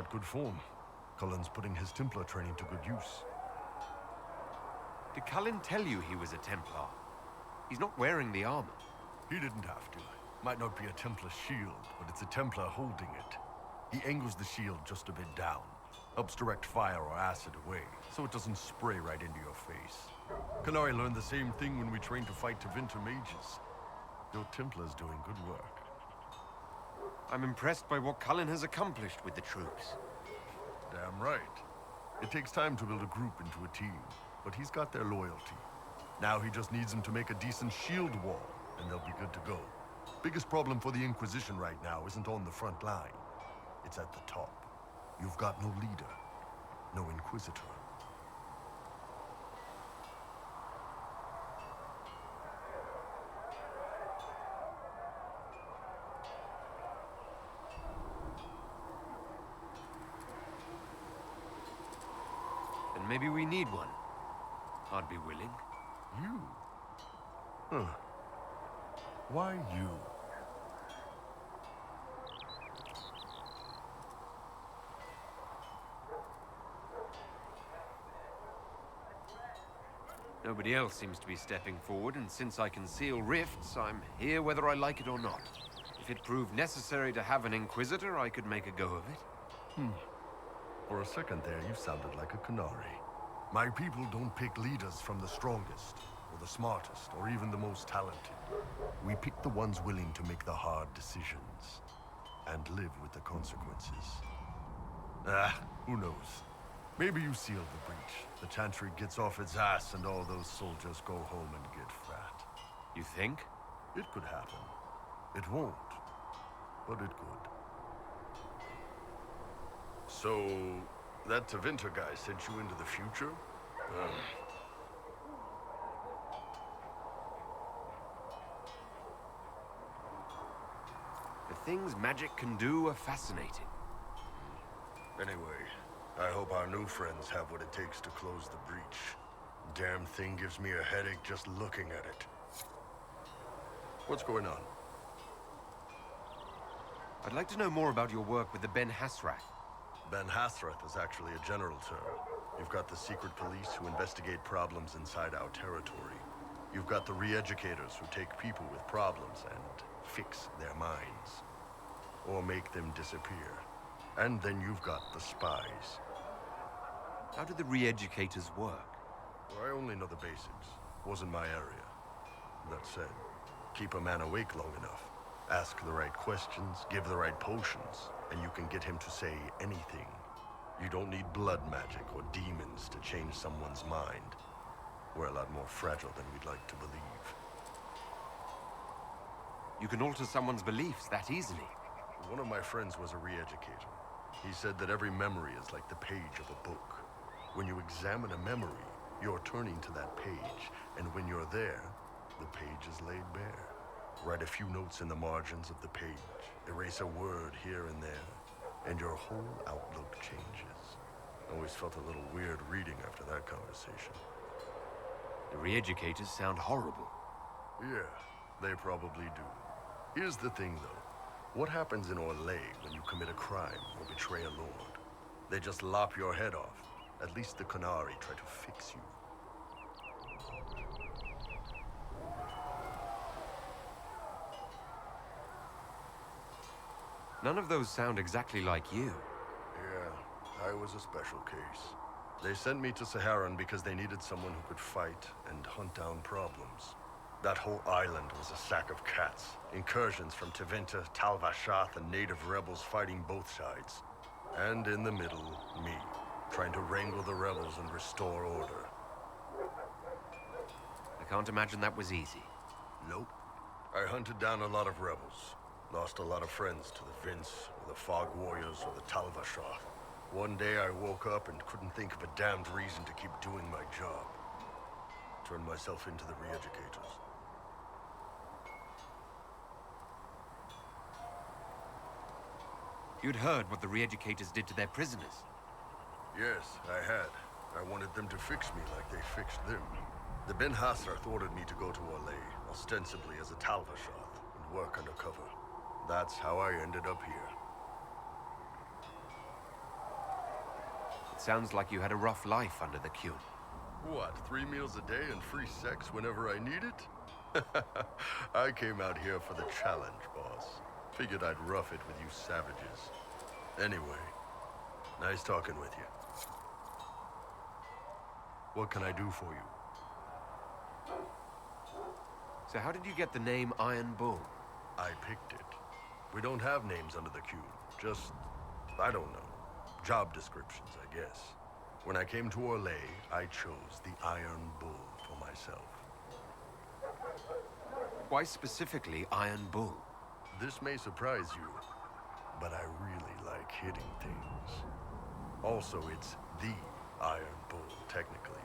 got good form. Cullen's putting his Templar training to good use. Did Cullen tell you he was a Templar? He's not wearing the armor. He didn't have to. Might not be a Templar shield, but it's a Templar holding it. He angles the shield just a bit down. Helps direct fire or acid away, so it doesn't spray right into your face. Qunari learned the same thing when we trained to fight Tevinter mages. Your Templar's doing good work. I'm impressed by what Cullen has accomplished with the troops. Damn right. It takes time to build a group into a team, but he's got their loyalty. Now he just needs them to make a decent shield wall, and they'll be good to go. Biggest problem for the Inquisition right now isn't on the front line. It's at the top. You've got no leader, no Inquisitor. And maybe we need one. I'd be willing. You? Huh. Why you? Nobody else seems to be stepping forward, and since I can seal rifts, I'm here whether I like it or not. If it proved necessary to have an Inquisitor, I could make a go of it. For a second there, you sounded like a Qunari. My people don't pick leaders from the strongest, or the smartest, or even the most talented. We pick the ones willing to make the hard decisions, and live with the consequences. Who knows? Maybe you seal the breach. The Chantry gets off its ass and all those soldiers go home and get fat. You think? It could happen. It won't, but it could. So, that Tevinter guy sent you into the future? The things magic can do are fascinating. Anyway, I hope our new friends have what it takes to close the breach. Damn thing gives me a headache just looking at it. What's going on? I'd like to know more about your work with the Ben Hasrath. Ben Hasrath is actually a general term. You've got the secret police who investigate problems inside our territory. You've got the re-educators who take people with problems and fix their minds. Or make them disappear. And then you've got the spies. How do the re-educators work? Well, I only know the basics. Wasn't my area. That said, keep a man awake long enough. Ask the right questions, give the right potions, and you can get him to say anything. You don't need blood magic or demons to change someone's mind. We're a lot more fragile than we'd like to believe. You can alter someone's beliefs that easily. One of my friends was a re-educator. He said that every memory is like the page of a book. When you examine a memory, you're turning to that page, and when you're there, the page is laid bare. Write a few notes in the margins of the page, erase a word here and there, and your whole outlook changes. Always felt a little weird reading after that conversation. The re-educators sound horrible. Yeah, they probably do. Here's the thing, though. What happens in Orlais when you commit a crime or betray a lord? They just lop your head off. At least the Qunari try to fix you. None of those sound exactly like you. Yeah, I was a special case. They sent me to Saharan because they needed someone who could fight and hunt down problems. That whole island was a sack of cats. Incursions from Tevinter, Tal-Vashath, and native rebels fighting both sides. And in the middle, me, trying to wrangle the rebels and restore order. I can't imagine that was easy. Nope. I hunted down a lot of rebels. Lost a lot of friends to the Vince, or the Fog Warriors, or the Tal-Vashath. One day I woke up and couldn't think of a damned reason to keep doing my job. Turned myself into the re-educators. You'd heard what the re-educators did to their prisoners. Yes, I had. I wanted them to fix me like they fixed them. The Ben Hasrath ordered me to go to Orlais, ostensibly as a Tal-Vashath, and work undercover. That's how I ended up here. sounds like you had a rough life under the Qun. What, 3 meals a day and free sex whenever I need it? I came out here for the challenge, boss. Figured I'd rough it with you savages. Anyway, nice talking with you. What can I do for you? So how did you get the name Iron Bull? I picked it. We don't have names under the Qun. Just, I don't know, job descriptions, I guess. When I came to Orlais, I chose the Iron Bull for myself. Why specifically Iron Bull? This may surprise you, but I really like hitting things. Also, it's the Iron Bull, technically.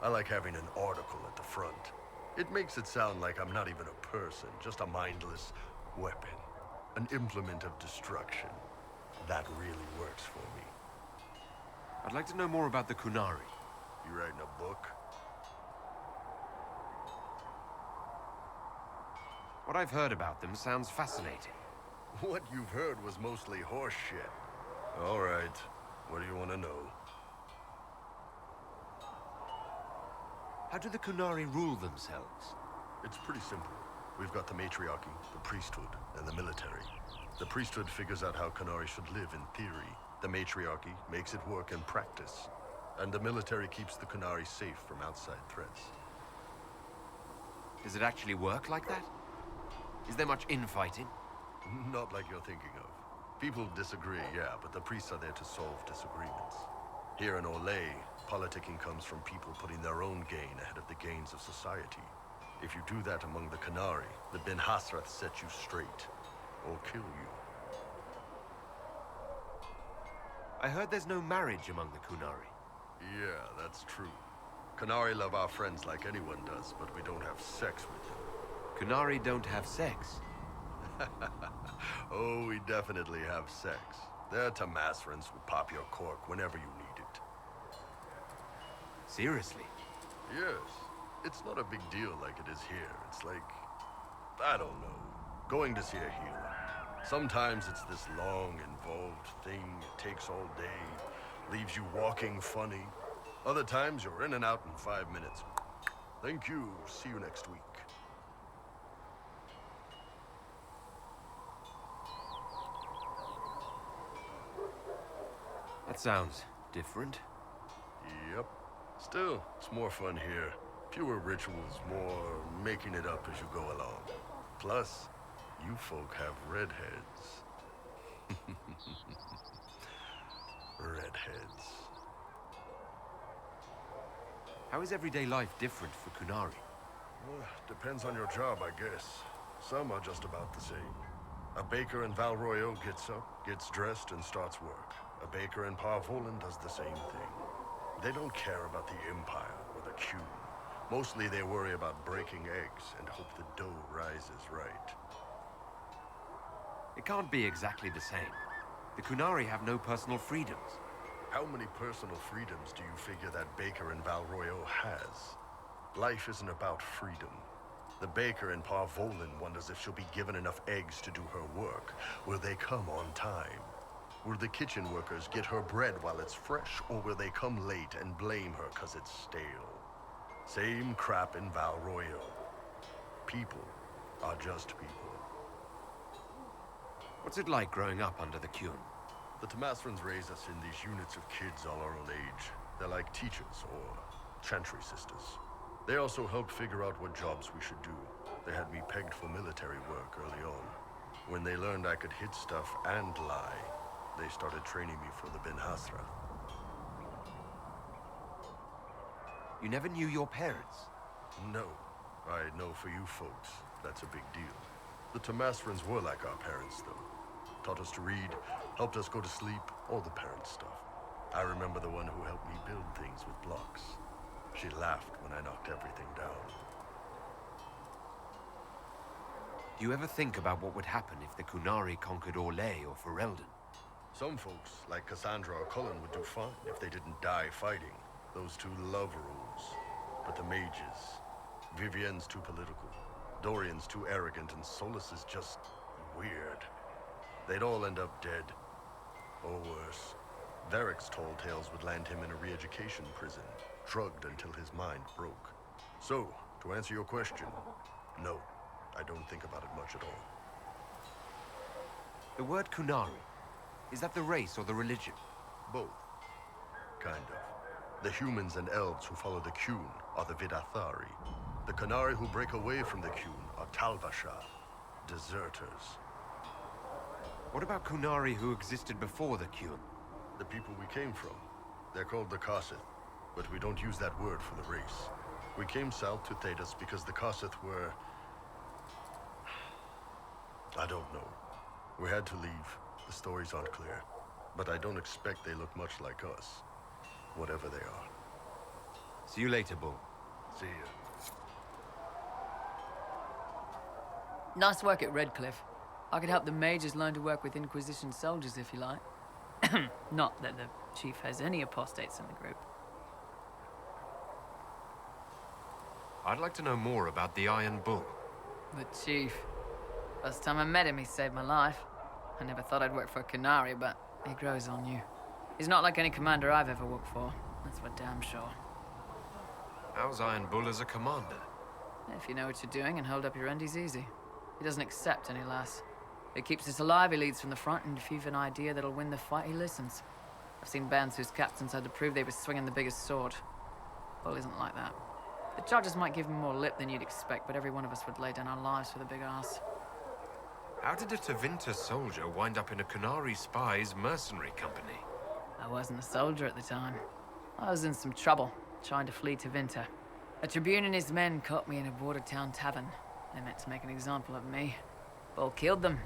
I like having an article at the front. It makes it sound like I'm not even a person, just a mindless weapon. An implement of destruction. That really works for me. I'd like to know more about the Qunari. You writing a book? What I've heard about them sounds fascinating. What you've heard was mostly horse shit. All right. What do you want to know? How do the Qunari rule themselves? It's pretty simple. We've got the matriarchy, the priesthood, and the military. The priesthood figures out how Qunari should live in theory. The matriarchy makes it work in practice. And the military keeps the Qunari safe from outside threats. Does it actually work like that? Is there much infighting? Not like you're thinking of. People disagree, yeah, but the priests are there to solve disagreements. Here in Orlais, politicking comes from people putting their own gain ahead of the gains of society. If you do that among the Qunari, the Ben Hasrath set you straight, or kill you. I heard there's no marriage among the Qunari. Yeah, that's true. Qunari love our friends like anyone does, but we don't have sex with them. Qunari don't have sex. Oh, we definitely have sex. They're Tamasrans who pop your cork whenever you need it. Seriously? Yes. It's not a big deal like it is here. It's like, I don't know, going to see a healer. Sometimes it's this long, involved thing. It takes all day, leaves you walking funny. Other times you're in and out in 5 minutes. Thank you. See you next week. That sounds different. Yep. Still, it's more fun here. Fewer rituals, more making it up as you go along. Plus, you folk have redheads. Redheads. How is everyday life different for Qunari? Depends on your job, I guess. Some are just about the same. A baker in Val Royeaux gets up, gets dressed, and starts work. A baker in Parvolan does the same thing. They don't care about the Empire or the Qun. Mostly they worry about breaking eggs and hope the dough rises right. It can't be exactly the same. The Qunari have no personal freedoms. How many personal freedoms do you figure that baker in Val Royeaux has? Life isn't about freedom. The baker in Parvolan wonders if she'll be given enough eggs to do her work. Will they come on time? Will the kitchen workers get her bread while it's fresh, or will they come late and blame her 'cause it's stale? Same crap in Val Royeaux. People are just people. What's it like growing up under the Qun? The Tamasrans raise us in these units of kids all our own age. They're like teachers or chantry sisters. They also help figure out what jobs we should do. They had me pegged for military work early on. When they learned I could hit stuff and lie, they started training me for the Ben Hasrath. You never knew your parents? No. I know for you folks, that's a big deal. The Tamasrans were like our parents, though. Taught us to read, helped us go to sleep, all the parent stuff. I remember the one who helped me build things with blocks. She laughed when I knocked everything down. Do you ever think about what would happen if the Qunari conquered Orlais or Ferelden? Some folks, like Cassandra or Cullen, would do fine if they didn't die fighting. Those two love rules. But the mages... Vivienne's too political. Dorian's too arrogant, and Solus is just... weird. They'd all end up dead. Or worse. Varric's tall tales would land him in a re-education prison, drugged until his mind broke. So, to answer your question, no, I don't think about it much at all. The word Kunari, is that the race or the religion? Both. Kind of. The humans and elves who follow the Qun are the Vidathari. The Kunari who break away from the Qun are Talvasha, deserters. What about Kunari who existed before the Qun? The people we came from. They're called the Kasith, but we don't use that word for the race. We came south to Thedas because the Kasith were... I don't know. We had to leave. The stories aren't clear. But I don't expect they look much like us. Whatever they are. See you later, Bull. See ya. Nice work at Redcliffe. I could help the mages learn to work with Inquisition soldiers if you like. Not that the chief has any apostates in the group. I'd like to know more about the Iron Bull. The chief. First time I met him, he saved my life. I never thought I'd work for a Canary, but he grows on you. He's not like any commander I've ever worked for. That's for damn sure. How's Iron Bull as a commander? If you know what you're doing and hold up your end, he's easy. He doesn't accept any less. He keeps us alive, he leads from the front, and if you've an idea that'll win the fight, he listens. I've seen bands whose captains had to prove they were swinging the biggest sword. Bull isn't like that. The charges might give him more lip than you'd expect, but every one of us would lay down our lives for the big ass. How did a Tevinter soldier wind up in a Kunari spy's mercenary company? I wasn't a soldier at the time. I was in some trouble, trying to flee to Vinter. A Tribune and his men caught me in a border town tavern. They meant to make an example of me. Bull killed them.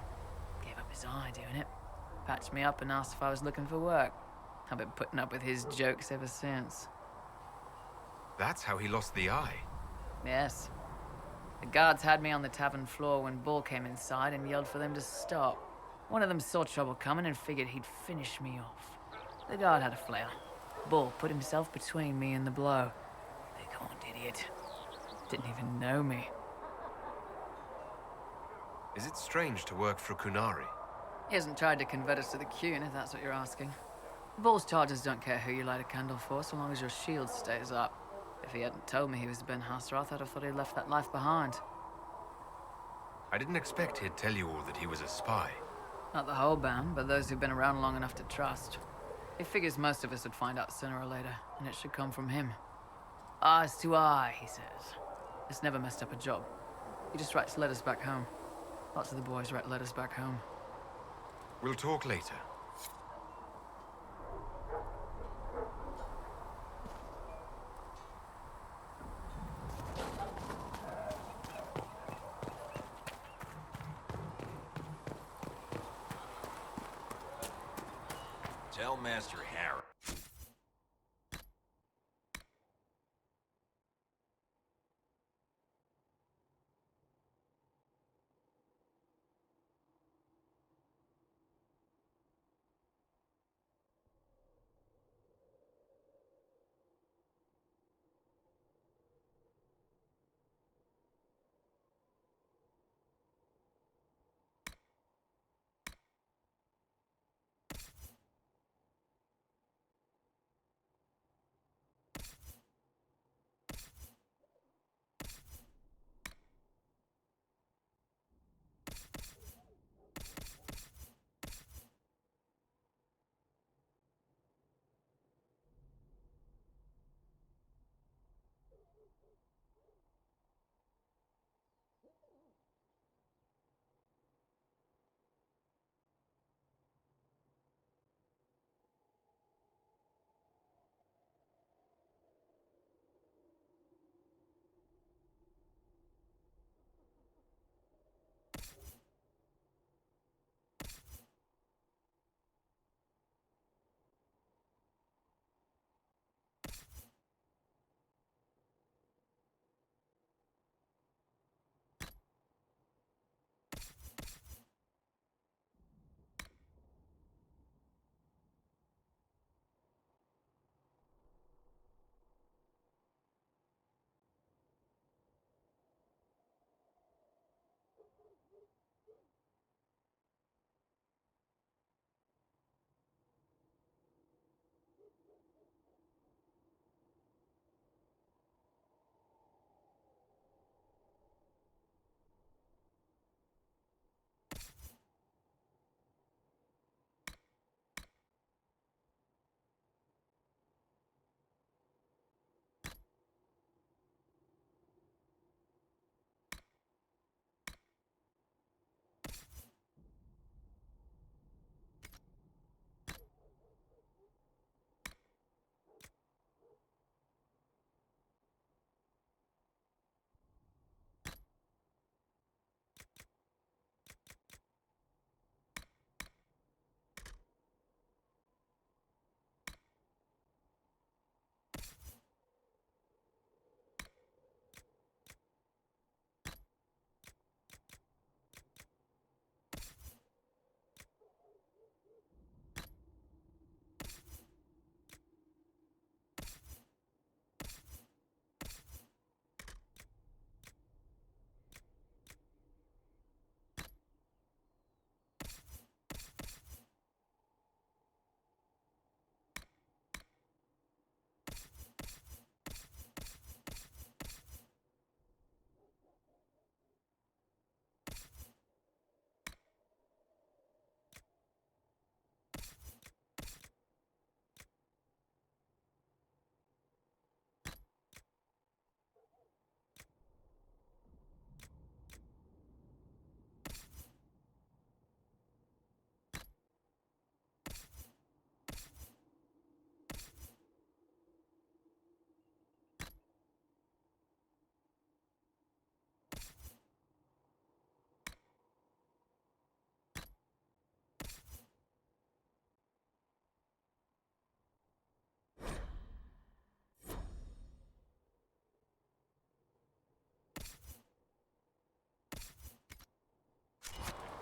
Gave up his eye doing it. Patched me up and asked if I was looking for work. I've been putting up with his jokes ever since. That's how he lost the eye. Yes. The guards had me on the tavern floor when Bull came inside and yelled for them to stop. One of them saw trouble coming and figured he'd finish me off. The guard had a flail. Bull put himself between me and the blow. Big-horned idiot. Didn't even know me. Is it strange to work for Kunari? He hasn't tried to convert us to the Qun, if that's what you're asking. Bull's charges don't care who you light a candle for, so long as your shield stays up. If he hadn't told me he was Ben Hasrath, I'd have thought he'd left that life behind. I didn't expect he'd tell you all that he was a spy. Not the whole band, but those who've been around long enough to trust. He figures most of us would find out sooner or later, and it should come from him. Eyes to eye, he says. It's never messed up a job. He just writes letters back home. Lots of the boys write letters back home. We'll talk later. Tell Master Harry.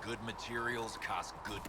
Good materials cost good.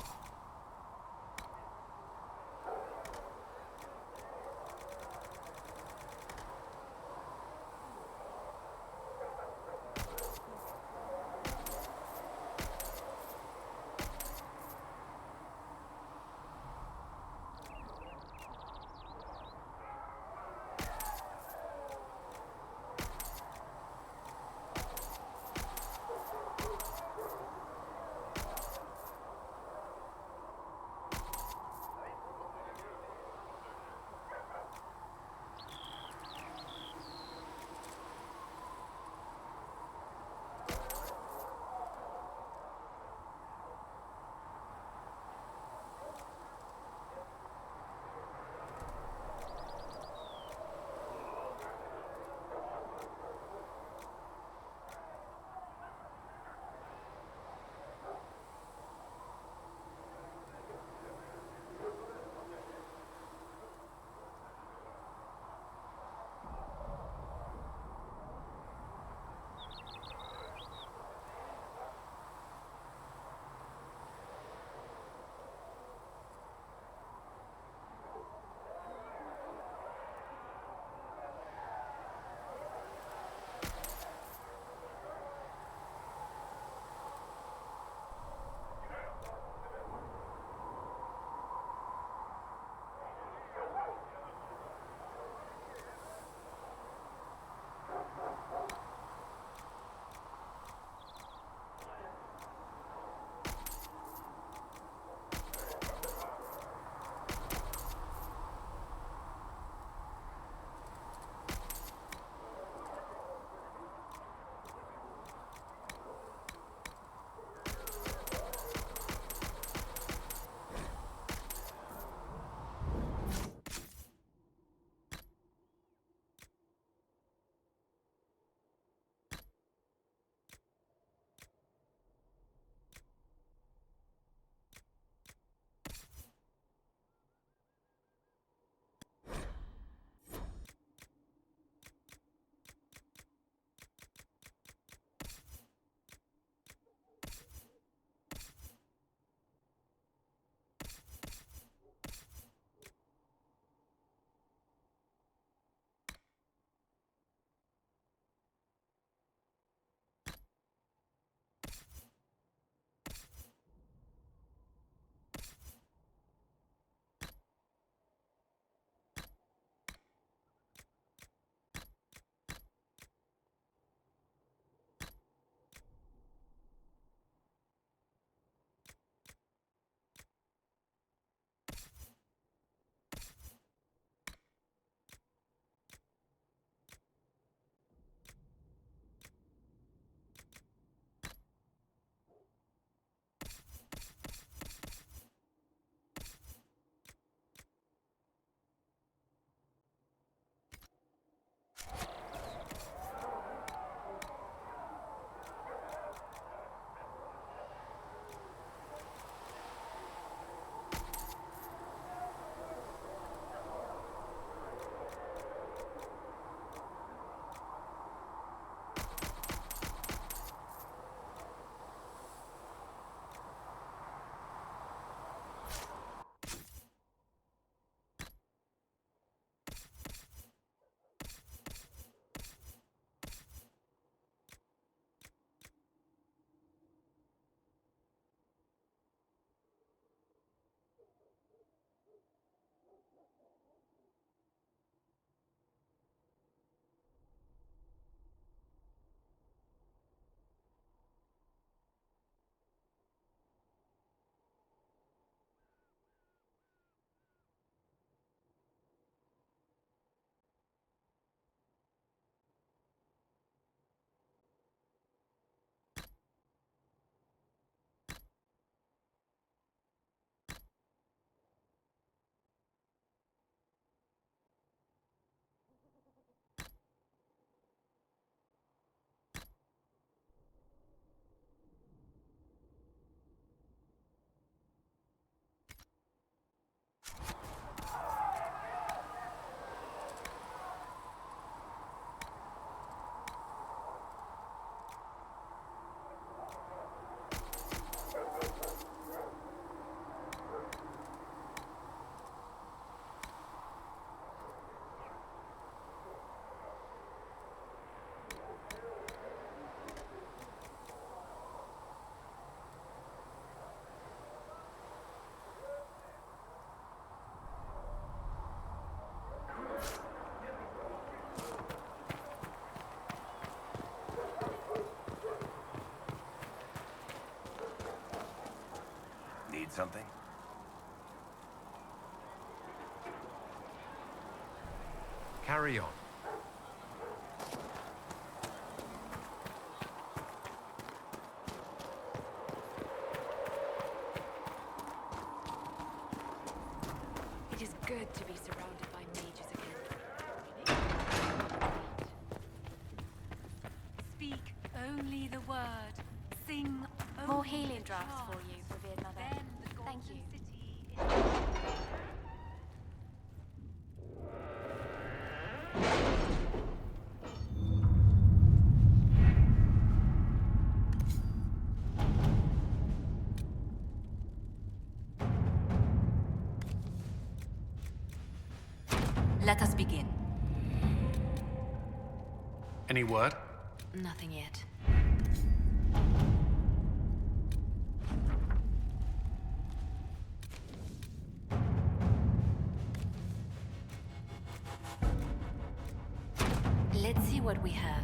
something? Carry on. It is good to be surrounded by mages again. Speak only the word. Sing only More healing the drafts chant. for you, revered mother. Then the Thank golden you. city is... Let us begin. Any word? Nothing yet. Let's see what we have.